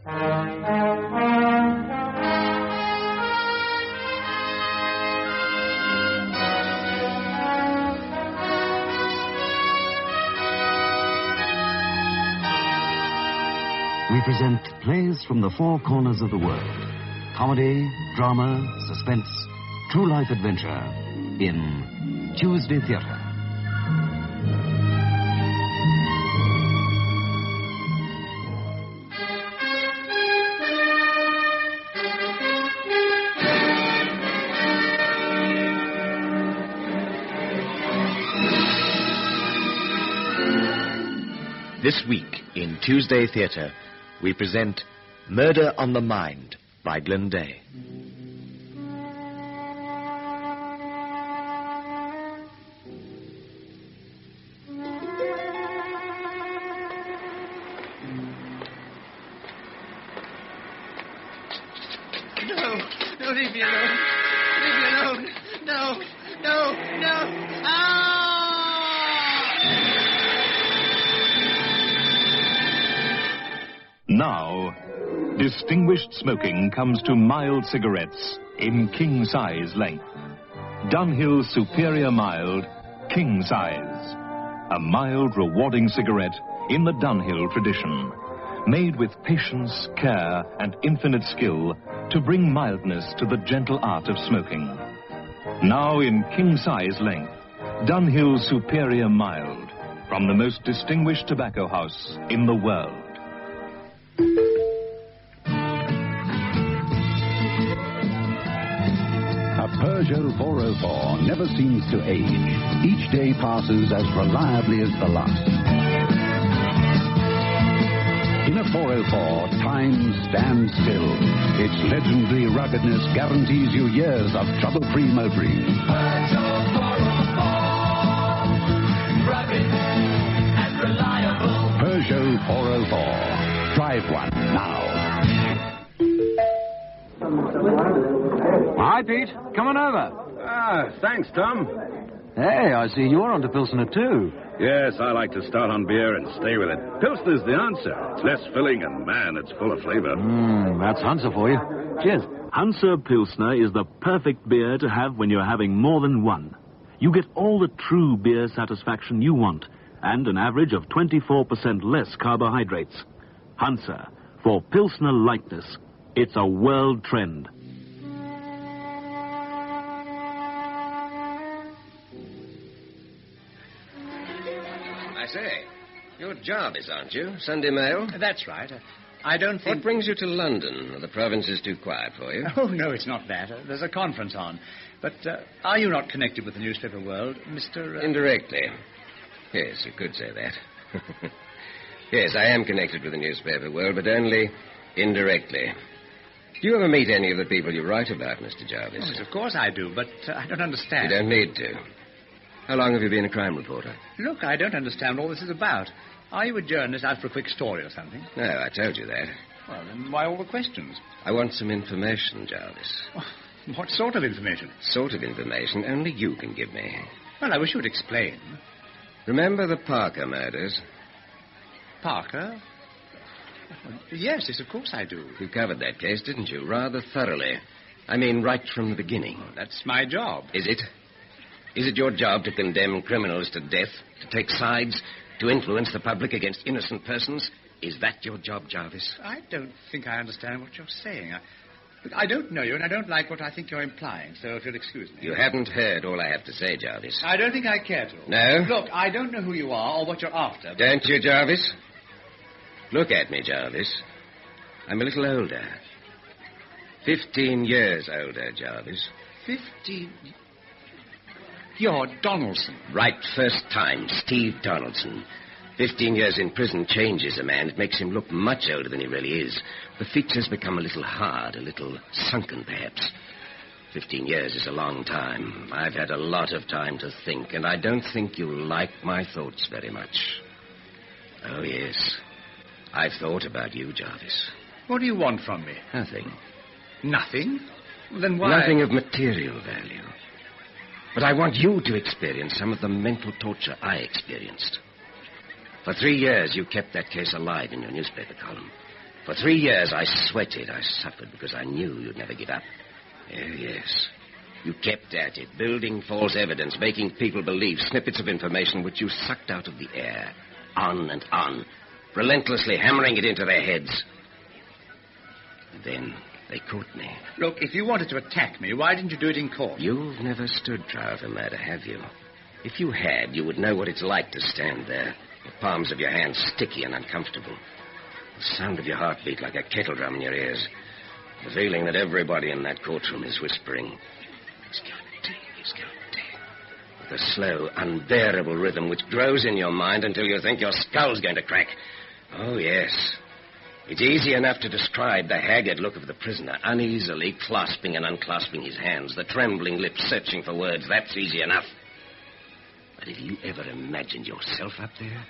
We present plays from the four corners of the world. Comedy, drama, suspense, true life adventure in Tuesday Theatre. This week in Tuesday Theatre, we present Murder on the Mind by Glenn Day. No, leave me alone. Leave me alone. No. Now, distinguished smoking comes to mild cigarettes in king-size length. Dunhill Superior Mild, king size. A mild, rewarding cigarette in the Dunhill tradition. Made with patience, care, and infinite skill to bring mildness to the gentle art of smoking. Now in king-size length, Dunhill Superior Mild, from the most distinguished tobacco house in the world. A Peugeot 404 never seems to age. Each day passes as reliably as the last. In a 404, time stands still. Its legendary ruggedness guarantees you years of trouble-free motoring. Peugeot 404, rugged and reliable. Peugeot 404. Drive one now. Hi, Pete. Come on over. Thanks, Tom. Hey, I see you're onto Pilsner, too. Yes, I like to start on beer and stay with it. Pilsner's the answer. It's less filling and, man, it's full of flavor. That's Hansa for you. Cheers. Hansa Pilsner is the perfect beer to have when you're having more than one. You get all the true beer satisfaction you want and an average of 24% less carbohydrates. Hansa, for Pilsner lightness. It's a world trend. I say, you're Jarvis, aren't you? Sunday Mail? That's right. I don't think... What brings you to London? Are the provinces too quiet for you? Oh, no, it's not that. There's a conference on. But are you not connected with the newspaper world, Mr... Indirectly. Yes, you could say that. Yes, I am connected with the newspaper world, but only indirectly. Do you ever meet any of the people you write about, Mr. Jarvis? Oh, yes, of course I do, but I don't understand. You don't need to. How long have you been a crime reporter? Look, I don't understand what this is about. Are you a journalist out for a quick story or something? No, I told you that. Well, then why all the questions? I want some information, Jarvis. Oh, what sort of information? Sort of information only you can give me. Well, I wish you would explain. Remember the Parker murders? Parker? Yes, of course I do. You covered that case, didn't you? Rather thoroughly. I mean, right from the beginning. Oh, that's my job. Is it? Is it your job to condemn criminals to death, to take sides, to influence the public against innocent persons? Is that your job, Jarvis? I don't think I understand what you're saying. I don't know you, and I don't like what I think you're implying, so if you'll excuse me. You haven't heard all I have to say, Jarvis. I don't think I care to. No? Look, I don't know who you are or what you're after. But... Don't you, Jarvis? Look at me, Jarvis. I'm a little older. 15 years older, Jarvis. 15... You're Donaldson. Right, first time, Steve Donaldson. 15 years in prison changes a man. It makes him look much older than he really is. The features become a little hard, a little sunken, perhaps. 15 years is a long time. I've had a lot of time to think, and I don't think you'll like my thoughts very much. Oh, yes. I've thought about you, Jarvis. What do you want from me? Nothing. Nothing? Then why... Nothing of material value. But I want you to experience some of the mental torture I experienced. For 3 years, you kept that case alive in your newspaper column. For 3 years, I sweated, I suffered, because I knew you'd never give up. Yes. You kept at it, building false evidence, making people believe snippets of information which you sucked out of the air. On and on, relentlessly hammering it into their heads. And then they caught me. Look, if you wanted to attack me, why didn't you do it in court? You've never stood trial for murder, have you? If you had, you would know what it's like to stand there, the palms of your hands sticky and uncomfortable. The sound of your heartbeat like a kettle drum in your ears. The feeling that everybody in that courtroom is whispering, "He's guilty, he's guilty." With a slow, unbearable rhythm which grows in your mind until you think your skull's going to crack. Oh, yes. It's easy enough to describe the haggard look of the prisoner, uneasily clasping and unclasping his hands, the trembling lips searching for words. That's easy enough. But have you ever imagined yourself up there?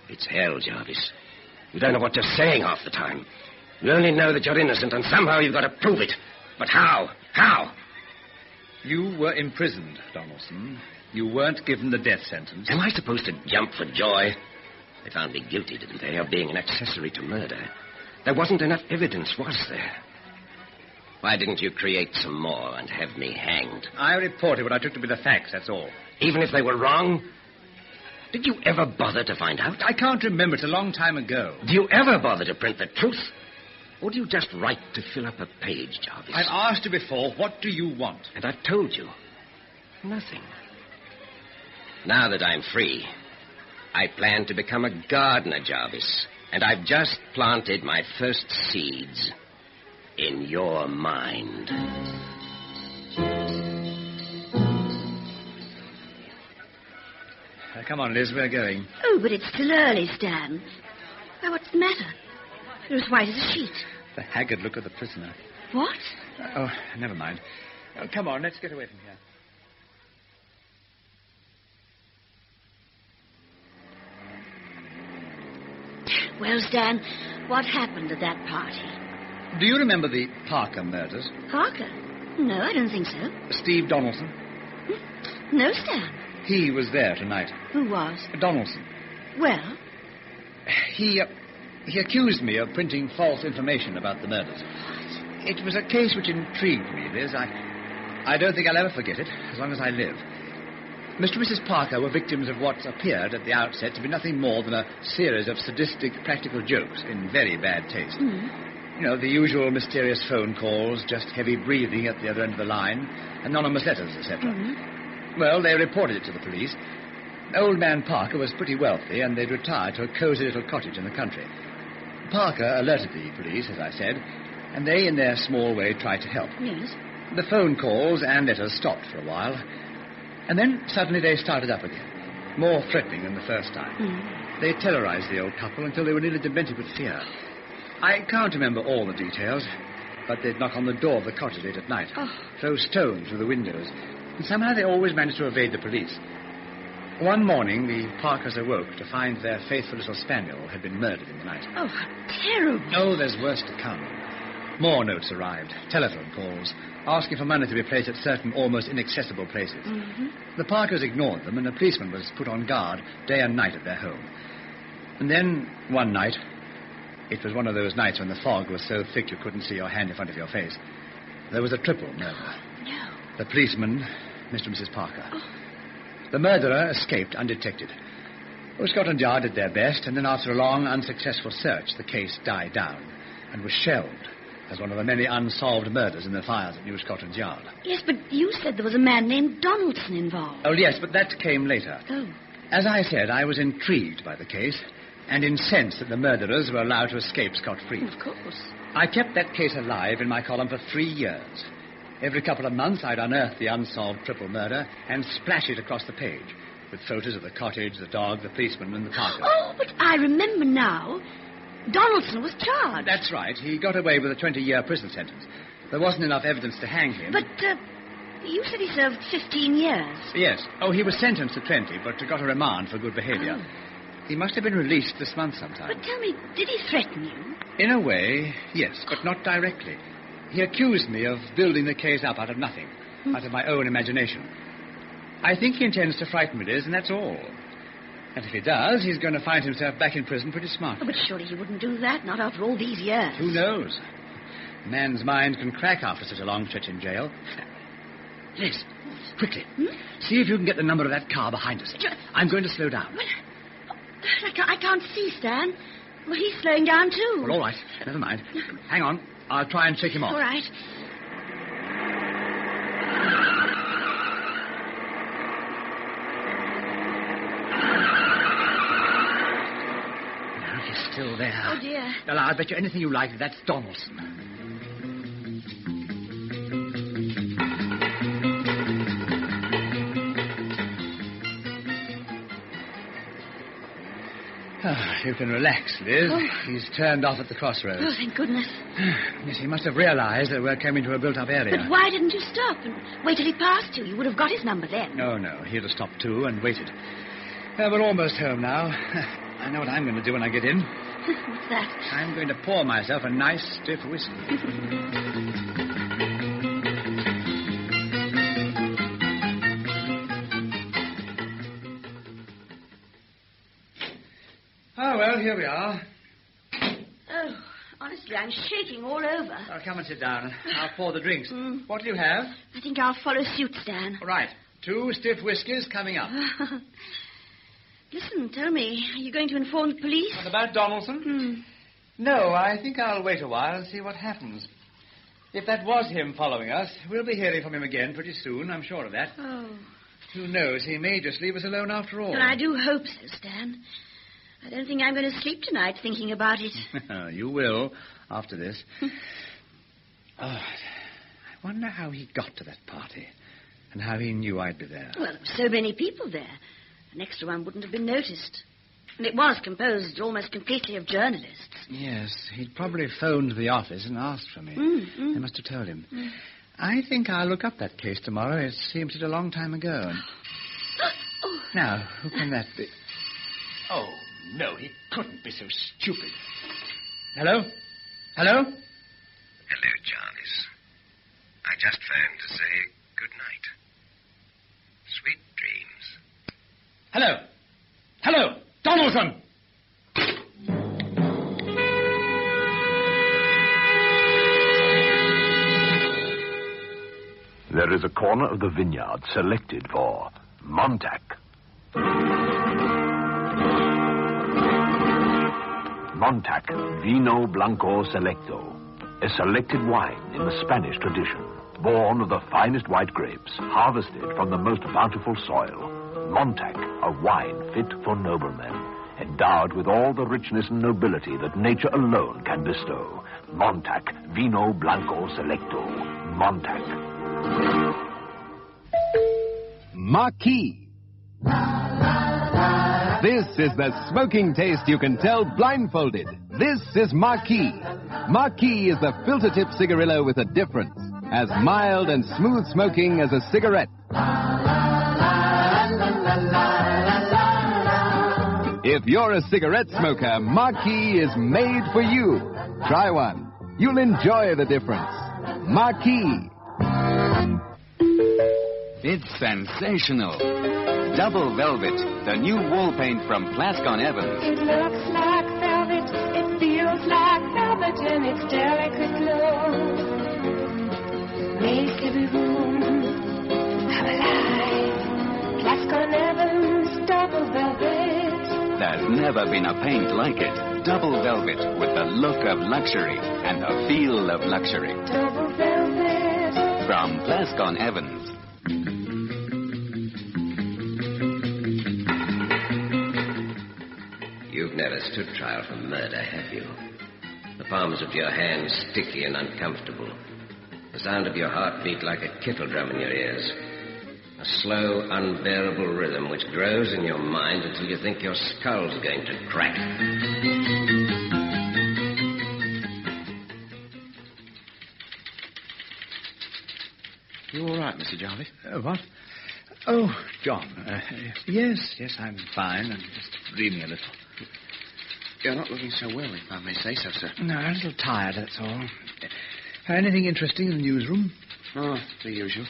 It's hell, Jarvis. You don't know what you're saying half the time. You only know that you're innocent, and somehow you've got to prove it. But how? How? You were imprisoned, Donaldson. You weren't given the death sentence. Am I supposed to jump for joy? They found me guilty, didn't they, of being an accessory to murder? There wasn't enough evidence, was there? Why didn't you create some more and have me hanged? I reported what I took to be the facts, that's all. Even if they were wrong? Did you ever bother to find out? I can't remember. It's a long time ago. Do you ever bother to print the truth? Or do you just write to fill up a page, Jarvis? I've asked you before, what do you want? And I've told you. Nothing. Now that I'm free, I plan to become a gardener, Jarvis. And I've just planted my first seeds in your mind. Come on, Liz, we're going. Oh, but it's still early, Stan. Why, what's the matter? You're as white as a sheet. The haggard look of the prisoner. What? Oh, never mind. Oh, come on, let's get away from here. Well, Stan, what happened at that party? Do you remember the Parker murders? Parker? No, I don't think so. Steve Donaldson? No, Stan. He was there tonight. Who was? Donaldson. Well? He accused me of printing false information about the murders. What? It was a case which intrigued me, Liz. I don't think I'll ever forget it, as long as I live. Mr. and Mrs. Parker were victims of what appeared at the outset to be nothing more than a series of sadistic practical jokes in very bad taste. Mm. You know, the usual mysterious phone calls, just heavy breathing at the other end of the line, anonymous letters, etc. Mm-hmm. Well, they reported it to the police. Old man Parker was pretty wealthy, and they'd retired to a cozy little cottage in the country. Parker alerted the police, as I said, and they, in their small way, tried to help. Yes. The phone calls and letters stopped for a while, and then suddenly they started up again, more threatening than the first time. Mm. They terrorized the old couple until they were nearly demented with fear. I can't remember all the details, but they'd knock on the door of the cottage late at night, throw stones through the windows, and somehow they always managed to evade the police. One morning, the Parkers awoke to find their faithful little spaniel had been murdered in the night. Oh, how terrible. Oh, there's worse to come. More notes arrived, telephone calls, asking for money to be placed at certain almost inaccessible places. Mm-hmm. The Parkers ignored them, and a policeman was put on guard day and night at their home. And then, one night, it was one of those nights when the fog was so thick you couldn't see your hand in front of your face, there was a triple murder. No. The policeman, Mr. and Mrs. Parker. Oh. The murderer escaped undetected. Scotland Yard did their best, and then after a long, unsuccessful search, the case died down and was shelved as one of the many unsolved murders in the fires at New Scotland Yard. Yes, but you said there was a man named Donaldson involved. Oh, yes, but that came later. Oh. As I said, I was intrigued by the case and incensed that the murderers were allowed to escape scot-free. Of course. I kept that case alive in my column for 3 years. Every couple of months, I'd unearth the unsolved triple murder and splash it across the page with photos of the cottage, the dog, the policeman, and the Parker. Oh, but I remember now. Donaldson was charged. That's right. He got away with a 20-year prison sentence. There wasn't enough evidence to hang him. But, you said he served 15 years. Yes. Oh, he was sentenced to 20, but got a remand for good behavior. Oh. He must have been released this month sometime. But tell me, did he threaten you? In a way, yes, but not directly. He accused me of building the case up out of nothing, out of my own imagination. I think he intends to frighten me, Liz, and that's all. And if he does, he's going to find himself back in prison pretty smart. Oh, but surely he wouldn't do that, not after all these years. Who knows? A man's mind can crack after such a long stretch in jail. Yes, quickly. See if you can get the number of that car behind us. I'm going to slow down. I can't see, Stan. Well, he's slowing down, too. Well, all right. Never mind. Hang on. I'll try and shake him off. All right. No, he's still there. Oh, dear. Well, I'll bet you anything you like that's Donaldson. You can relax, Liz. Oh. He's turned off at the crossroads. Oh, thank goodness. Yes, he must have realized that we're coming to a built-up area. But why didn't you stop and wait till he passed you? You would have got his number then. No, he'd have stopped too and waited. We're almost home now. I know what I'm going to do when I get in. What's that? I'm going to pour myself a nice stiff whiskey. Oh, well, here we are. Oh, honestly, I'm shaking all over. Oh, come and sit down. I'll pour the drinks. What do you have? I think I'll follow suit, Stan. All right. 2 stiff whiskies coming up. Listen, tell me, are you going to inform the police? What about Donaldson? No, I think I'll wait a while and see what happens. If that was him following us, we'll be hearing from him again pretty soon, I'm sure of that. Oh. Who knows, he may just leave us alone after all. Well, I do hope so, Stan. I don't think I'm going to sleep tonight thinking about it. You will, after this. I wonder how he got to that party and how he knew I'd be there. Well, there were so many people there. An extra one wouldn't have been noticed. And it was composed almost completely of journalists. Yes, he'd probably phoned the office and asked for me. They must have told him. I think I'll look up that case tomorrow. It seems such a long time ago. And... Now, who can that be? Oh, no, he couldn't be so stupid. Hello? Hello? Hello, Jarvis. I just phoned to say good night. Sweet dreams. Hello? Hello? Donaldson! There is a corner of the vineyard selected for Montac. Montac Vino Blanco Selecto, a selected wine in the Spanish tradition, born of the finest white grapes, harvested from the most bountiful soil. Montac, a wine fit for noblemen, endowed with all the richness and nobility that nature alone can bestow. Montac Vino Blanco Selecto. Montac. Marquis. This is the smoking taste you can tell blindfolded. This is Marquis. Marquis is the filter-tip cigarillo with a difference. As mild and smooth smoking as a cigarette. If you're a cigarette smoker, Marquis is made for you. Try one. You'll enjoy the difference. Marquis. It's sensational. Double Velvet, the new wall paint from Plascon Evans. It looks like velvet, it feels like velvet in its delicate glow. Makes every room come alive. Plascon Evans, double velvet. There's never been a paint like it. Double Velvet with the look of luxury and the feel of luxury. Double velvet. From Plascon Evans. You've never stood trial for murder, have you? The palms of your hands sticky and uncomfortable. The sound of your heartbeat like a kettle drum in your ears. A slow, unbearable rhythm which grows in your mind until you think your skull's going to crack. You all right, Mr. Jarvis? What? Oh, John. Yes, I'm fine. I'm just dreaming a little. You're not looking so well, if I may say so, sir. No, a little tired, that's all. Anything interesting in the newsroom? Oh, the usual.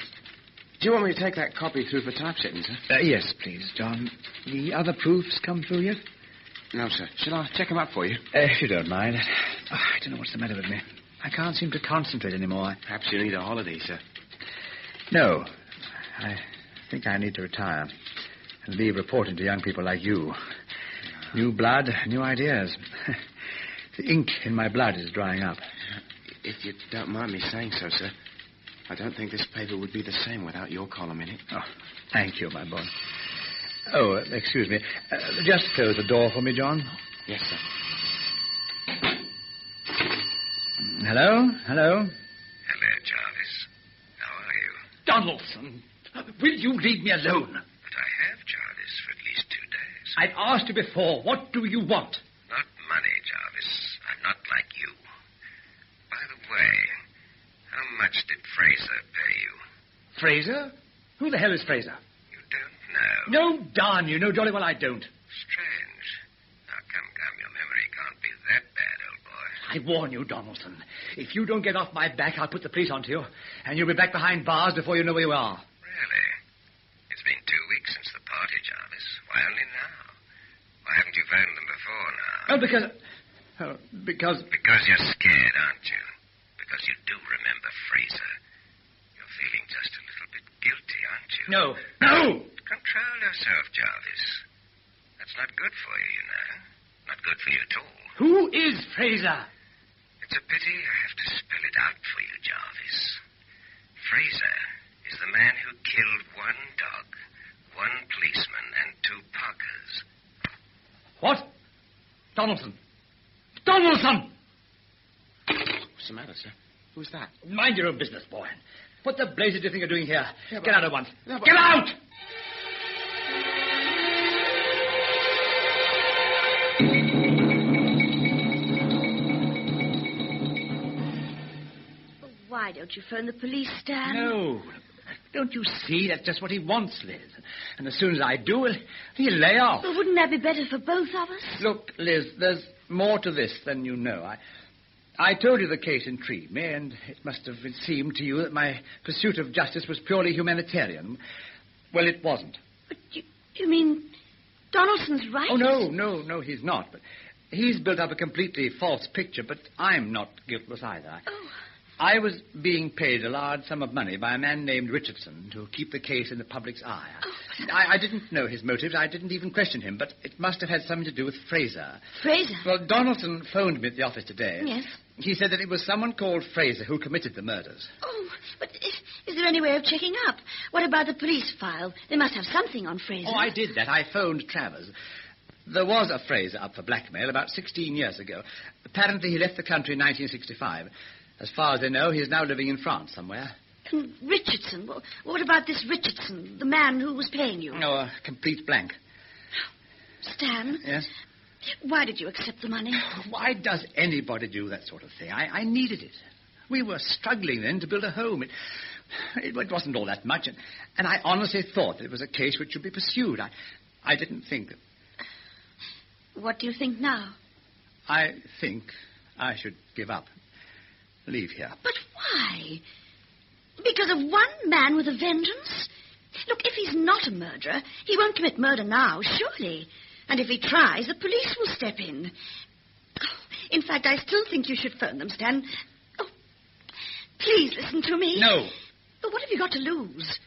Do you want me to take that copy through for typesetting, sir? Yes, please, John. The other proofs come through yet? No, sir. Shall I check them up for you? If you don't mind. I don't know what's the matter with me. I can't seem to concentrate anymore. Perhaps you need a holiday, sir. No. I think I need to retire and leave reporting to young people like you. New blood, new ideas. The ink in my blood is drying up. If you don't mind me saying so, sir, I don't think this paper would be the same without your column in it. Oh, thank you, my boy. Oh, excuse me. Just close the door for me, John. Yes, sir. Hello? Hello, Jarvis. How are you? Donaldson, will you leave me alone? But I have, Jarvis, for at least 2 days. I've asked you before. What do you want? Not money, Jarvis. I'm not like you. By the way, how much did Fraser pay you? Fraser? Who the hell is Fraser? You don't know. No, darn you. No, jolly well I don't. Strange. Now, come. Your memory can't be that bad, old boy. I warn you, Donaldson. If you don't get off my back, I'll put the police onto you, and you'll be back behind bars before you know where you are. Really? It's been 2 weeks since the party, Jarvis. Why only now? Why haven't you phoned them before now? Oh, because... Because you're scared, aren't you? Because you do remember Fraser. You're feeling just a little bit guilty, aren't you? No. No! Control yourself, Jarvis. That's not good for you, you know. Not good for you at all. Who is Fraser? It's a pity I have to spell it out for you, Jarvis. Fraser is the man who killed 1 dog, 1 policeman, and 2 Parkers. What? Donaldson! Donaldson! What's the matter, sir? Who's that? Mind your own business, boy. What the blazes do you think you're doing here? Yeah, Get out at once. Yeah, Get out! Why don't you phone the police, Stan? No. Don't you see? That's just what he wants, Liz. And as soon as I do, he'll lay off. Well, wouldn't that be better for both of us? Look, Liz, there's more to this than you know. I told you the case intrigued me, and it must have seemed to you that my pursuit of justice was purely humanitarian. Well, it wasn't. But you mean Donaldson's right? Oh, no, he's not. But he's built up a completely false picture, but I'm not guiltless either. Oh. I was being paid a large sum of money by a man named Richardson to keep the case in the public's eye. Oh. I didn't know his motives. I didn't even question him, but it must have had something to do with Fraser. Fraser? Well, Donaldson phoned me at the office today. Yes? He said that it was someone called Fraser who committed the murders. Oh, but is there any way of checking up? What about the police file? They must have something on Fraser. Oh, I did that. I phoned Travers. There was a Fraser up for blackmail about 16 years ago. Apparently he left the country in 1965. As far as they know, he's now living in France somewhere. And Richardson? What about this Richardson, the man who was paying you? No, a complete blank. Stan? Yes? Why did you accept the money? Why does anybody do that sort of thing? I needed it. We were struggling then to build a home. It wasn't all that much, and I honestly thought that it was a case which should be pursued. I didn't think that... What do you think now? I think I should give up. Leave here. But why? Because of one man with a vengeance? Look, if he's not a murderer, he won't commit murder now, surely. And if he tries, the police will step in. Oh, in fact, I still think you should phone them, Stan. Oh, please listen to me. No. But what have you got to lose?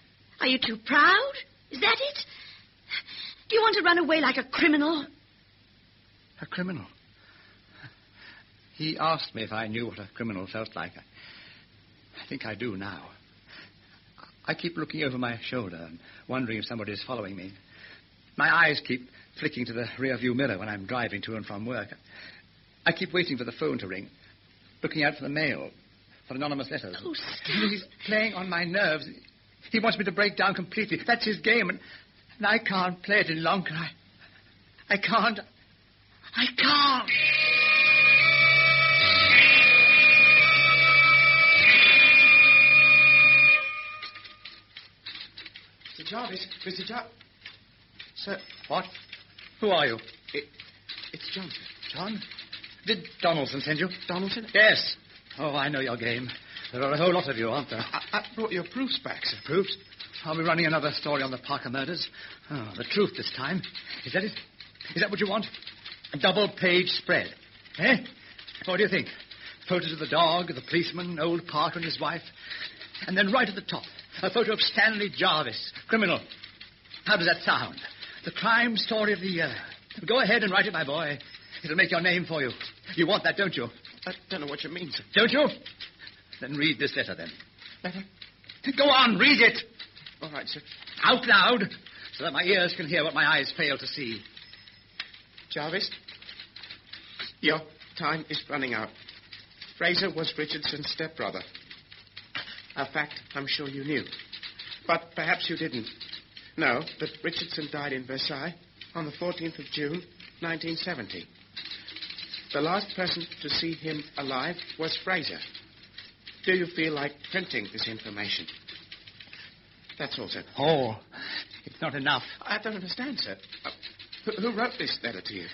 Are you too proud? Is that it? Do you want to run away like a criminal? A criminal? He asked me if I knew what a criminal felt like. I think I do now. I keep looking over my shoulder and wondering if somebody is following me. My eyes keep flicking to the rear-view mirror when I'm driving to and from work. I keep waiting for the phone to ring, looking out for the mail, for anonymous letters. Oh, Stan. He's playing on my nerves. He wants me to break down completely. That's his game, and I can't play it any longer. I can't. I can't. Mr. Jarvis, Mr. Jarvis. Sir. What? Who are you? It's John. John? Did Donaldson send you? Donaldson? Yes. Oh, I know your game. There are a whole lot of you, aren't there? I brought your proofs back, sir. Proofs? Are we running another story on the Parker murders? Oh, the truth this time. Is that it? Is that what you want? A double-page spread. Eh? What do you think? Photos of the dog, the policeman, old Parker and his wife. And then right at the top, a photo of Stanley Jarvis, criminal. How does that sound? The crime story of the year. Go ahead and write it, my boy. It'll make your name for you. You want that, don't you? I don't know what you mean, sir. Don't you? Then read this letter, then. Letter? Go on, read it. All right, sir. Out loud, so that my ears can hear what my eyes fail to see. Jarvis, your time is running out. Fraser was Richardson's stepbrother. A fact I'm sure you knew. But perhaps you didn't know that Richardson died in Versailles on the 14th of June, 1970. The last person to see him alive was Fraser. Do you feel like printing this information? That's all, sir. Oh, it's not enough. I don't understand, sir. Who wrote this letter to you?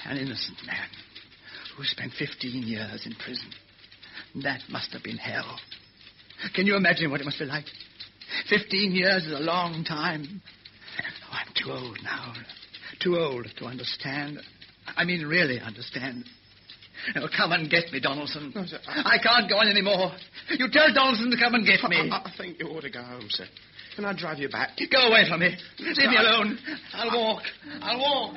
An innocent man who spent 15 years in prison. That must have been hell. Can you imagine what it must be like? 15 years is a long time. Oh, I'm too old now. Too old to understand. I mean, really understand. Oh, come and get me, Donaldson. No, sir, I can't go on anymore. You tell Donaldson to come and get me. I think you ought to go home, sir. Can I drive you back? Go away from me. Leave me alone. I'll walk. I'll walk.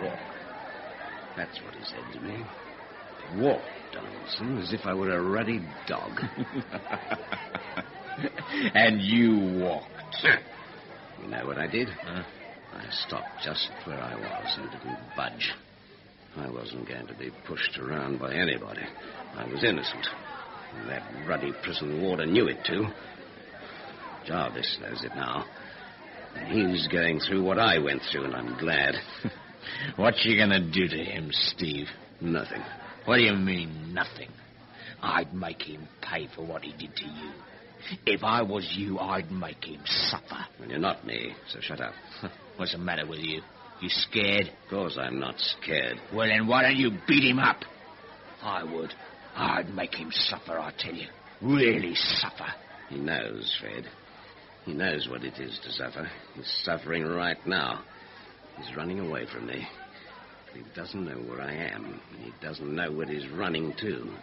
Walk. That's what he said to me. Walk, Donaldson, as if I were a ruddy dog. And you walked. You know what I did? I stopped just where I was and didn't budge. I wasn't going to be pushed around by anybody. I was innocent. And that ruddy prison warden knew it, too. Jarvis knows it now. And he's going through what I went through, and I'm glad. What you gonna do to him, Steve? Nothing. What do you mean, nothing? I'd make him pay for what he did to you. If I was you, I'd make him suffer. Well, you're not me, so shut up. What's the matter with you? You scared? Of course I'm not scared. Well, then why don't you beat him up? I would. I'd make him suffer, I tell you. Really suffer. He knows, Fred. He knows what it is to suffer. He's suffering right now. He's running away from me. But he doesn't know where I am. And he doesn't know what he's running to.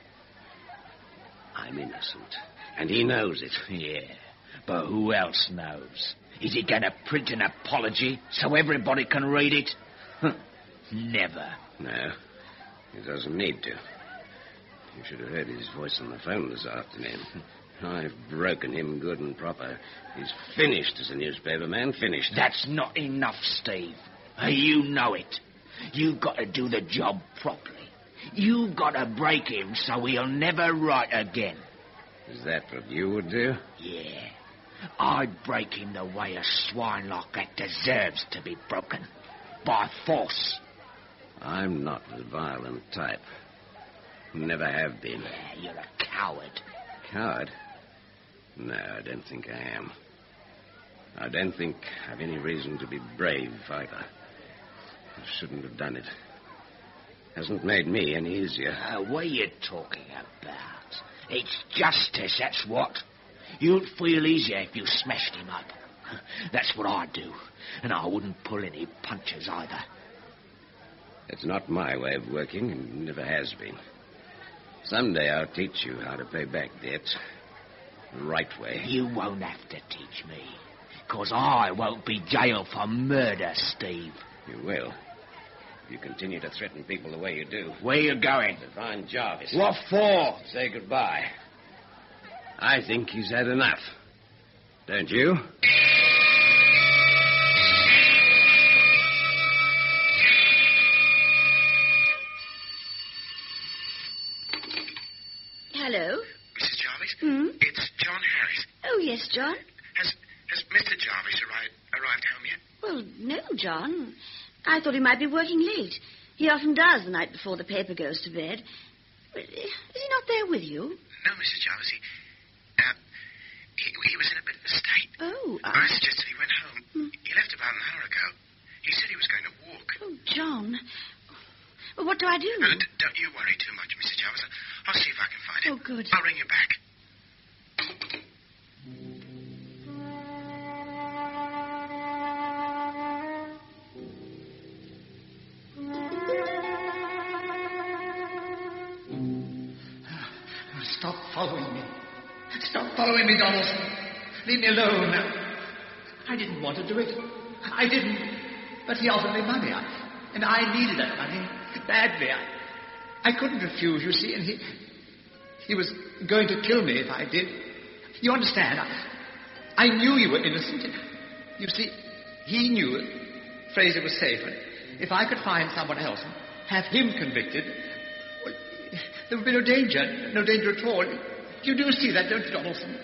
I'm innocent. And he knows it. Yeah, but who else knows? Is he going to print an apology so everybody can read it? Never. No, he doesn't need to. You should have heard his voice on the phone this afternoon. I've broken him good and proper. He's finished as a newspaper man, finished. That's not enough, Steve. You know it. You've got to do the job properly. You've got to break him so he'll never write again. Is that what you would do? Yeah. I'd break him the way a swine like that deserves to be broken. By force. I'm not the violent type. Never have been. Yeah, you're a coward. Coward? No, I don't think I am. I don't think I've any reason to be brave, either. I shouldn't have done it. Hasn't made me any easier. What are you talking about? It's justice, that's what. You'd feel easier if you smashed him up. That's what I'd do. And I wouldn't pull any punches either. It's not my way of working, and never has been. Someday I'll teach you how to pay back debts. The right way. You won't have to teach me. 'Cause I won't be jailed for murder, Steve. You will. You continue to threaten people the way you do. Where you going? To find Jarvis. What for? Say goodbye. I think he's had enough. Don't you? Hello? Mrs. Jarvis? It's John Harris. Oh, yes, John. Has Mr. Jarvis arrived home yet? Well, no, John. I thought he might be working late. He often does the night before the paper goes to bed. Is he not there with you? No, Mrs. Jarvis. He was in a bit of a state. Oh. I suggested he went home. He left about an hour ago. He said he was going to walk. Oh, John. Well, what do I do? Don't you worry too much, Mrs. Jarvis. I'll see if I can find him. Oh, good. I'll ring you back. Stop following me. Stop following me, Donaldson. Leave me alone. I didn't want to do it. I didn't. But he offered me money, and I needed that money badly. I couldn't refuse, you see, and he was going to kill me if I did. You understand? I knew you were innocent. You see, he knew Fraser was safe, and if I could find someone else and have him convicted, well, there would be no danger at all. You do see that, don't you, Donaldson?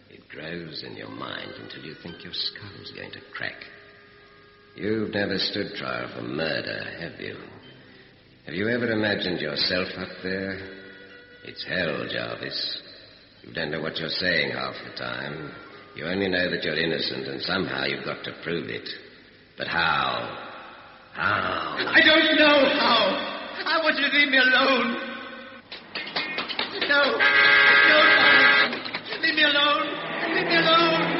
It grows in your mind until you think your skull's going to crack. You've never stood trial for murder, have you? Have you ever imagined yourself up there? It's hell, Jarvis. You don't know what you're saying half the time. You only know that you're innocent, and somehow you've got to prove it. But how? How? I don't know how. I want you to leave me alone. No, Donaldson. Leave me alone. Leave me alone.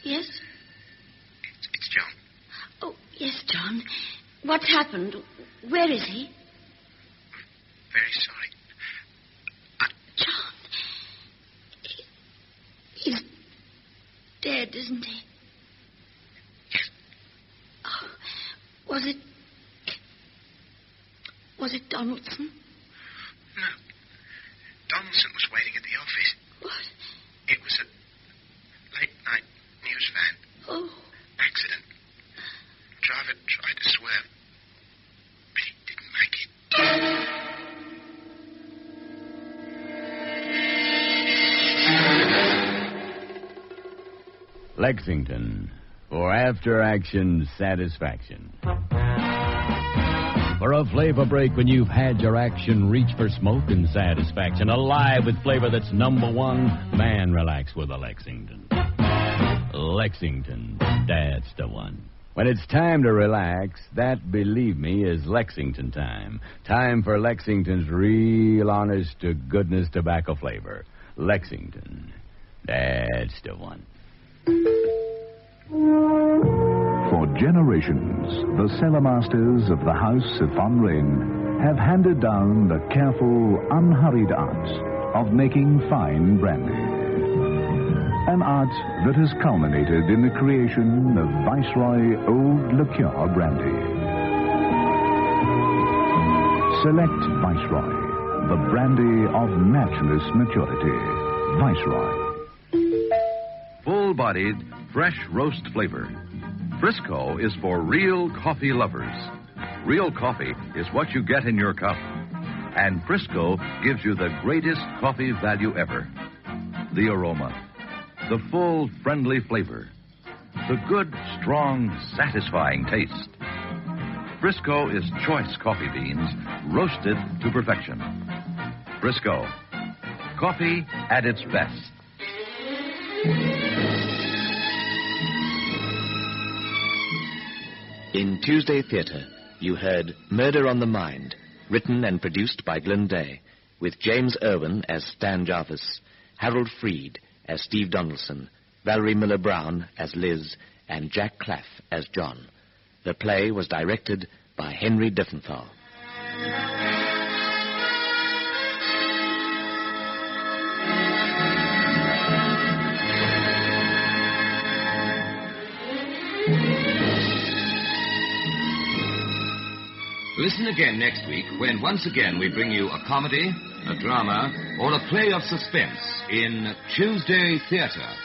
Yes? It's John. Oh, yes, John. What's happened? Where is he? Very sorry. John. He's dead, isn't he? Yes. Oh, was it Donaldson? No. Donaldson was waiting at the office. What? It was a late-night news van. Oh. Accident. Driver tried to swerve, but he didn't make it. Lexington, for after-action satisfaction. For a flavor break when you've had your action, reach for smoke and satisfaction. Alive with flavor that's number one, man, relax with a Lexington. Lexington, that's the one. When it's time to relax, that, believe me, is Lexington time. Time for Lexington's real honest-to-goodness tobacco flavor. Lexington, that's the one. For generations, the cellar masters of the house of Von Rain have handed down the careful, unhurried art of making fine brandy. An art that has culminated in the creation of Viceroy Old Liqueur Brandy. Select Viceroy, the brandy of matchless maturity. Viceroy. Full-bodied, fresh roast flavor. Frisco is for real coffee lovers. Real coffee is what you get in your cup. And Frisco gives you the greatest coffee value ever. The aroma. The full, friendly flavor. The good, strong, satisfying taste. Frisco is choice coffee beans roasted to perfection. Frisco. Coffee at its best. In Tuesday Theatre, you heard Murder on the Mind, written and produced by Glenn Day, with James Irwin as Stan Jarvis, Harold Freed as Steve Donaldson, Valerie Miller-Brown as Liz, and Jack Claff as John. The play was directed by Henry Diffenthal. Listen again next week when once again we bring you a comedy, a drama, or a play of suspense in Tuesday Theatre.